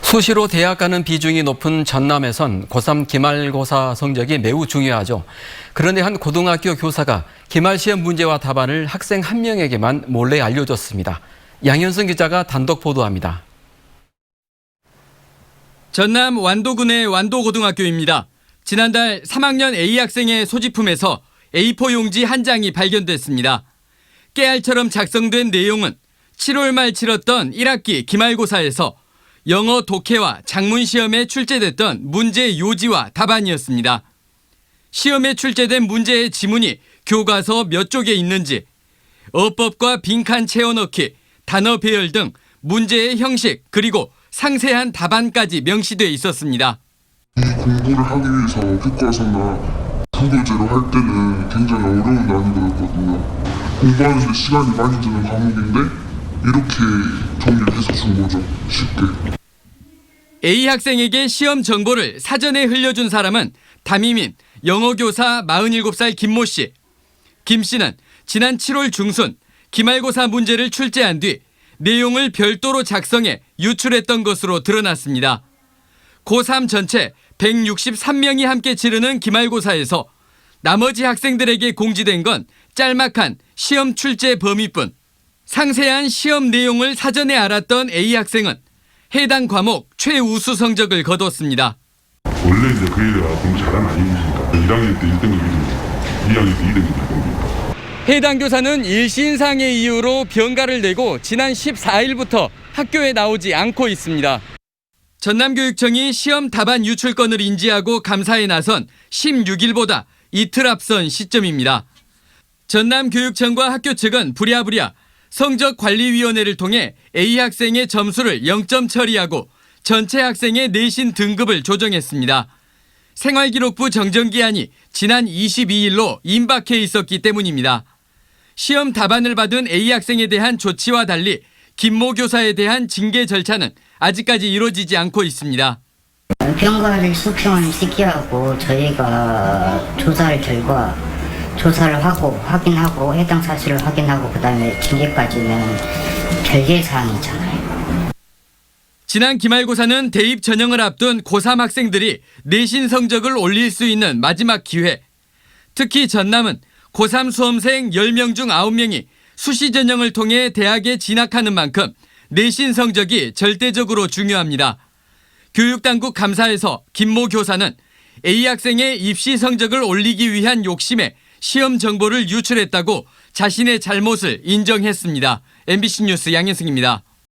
수시로 대학 가는 비중이 높은 전남에선 고3 기말고사 성적이 매우 중요하죠. 그런데 한 고등학교 교사가 기말시험 문제와 답안을 학생 한 명에게만 몰래 알려줬습니다. 양현승 기자가 단독 보도합니다. 전남 완도군의 완도고등학교입니다. 지난달 3학년 A 학생의 소지품에서 A4 용지 한 장이 발견됐습니다. 깨알처럼 작성된 내용은 7월 말 치렀던 1학기 기말고사에서 영어 독해와 작문 시험에 출제됐던 문제 요지와 답안이었습니다. 시험에 출제된 문제의 지문이 교과서 몇 쪽에 있는지, 어법과 빈칸 채워넣기, 단어 배열 등 문제의 형식 그리고 상세한 답안까지 명시돼 있었습니다. 이 공부를 하기 위해서 교과서나 부교재로 할 때는 굉장히 어려운 난이도였거든요. 공부하는데 시간이 많이 드는 과목인데 이렇게 정리를 해서 준 거죠, 쉽게. A 학생에게 시험 정보를 사전에 흘려준 사람은 담임인 영어교사 47살 김모 씨. 김 씨는 지난 7월 중순 기말고사 문제를 출제한 뒤 내용을 별도로 작성해 유출했던 것으로 드러났습니다. 고3 전체 163명이 함께 치르는 기말고사에서 나머지 학생들에게 공지된 건 짤막한 시험 출제 범위뿐. 상세한 시험 내용을 사전에 알았던 A 학생은 해당 과목 최우수 성적을 거뒀습니다. 원래 이제 그 애가 공부 잘하는 아이니까 1학년 때 1등급이든지 2학년 때 2등급이든지. 해당 교사는 일신상의 이유로 병가를 내고 지난 14일부터 학교에 나오지 않고 있습니다. 전남교육청이 시험 답안 유출 건을 인지하고 감사에 나선 16일보다 이틀 앞선 시점입니다. 전남교육청과 학교 측은 부랴부랴 성적관리위원회를 통해 A 학생의 점수를 0점 처리하고 전체 학생의 내신 등급을 조정했습니다. 생활기록부 정정기한이 지난 22일로 임박해 있었기 때문입니다. 시험 답안을 받은 A 학생에 대한 조치와 달리 김모 교사에 대한 징계 절차는 아직까지 이루어지지 않고 있습니다. 병가를 수평을 시키하고 저희가 조사를 하고 확인하고 해당 사실을 확인하고 그다음에 징계까지는 별개의 사항이잖아요. 지난 기말고사는 대입 전형을 앞둔 고3 학생들이 내신 성적을 올릴 수 있는 마지막 기회. 특히 전남은 고3 수험생 10명 중 9명이 수시 전형을 통해 대학에 진학하는 만큼 내신 성적이 절대적으로 중요합니다. 교육당국 감사에서 김모 교사는 A 학생의 입시 성적을 올리기 위한 욕심에 시험 정보를 유출했다고 자신의 잘못을 인정했습니다. MBC 뉴스 양현승입니다.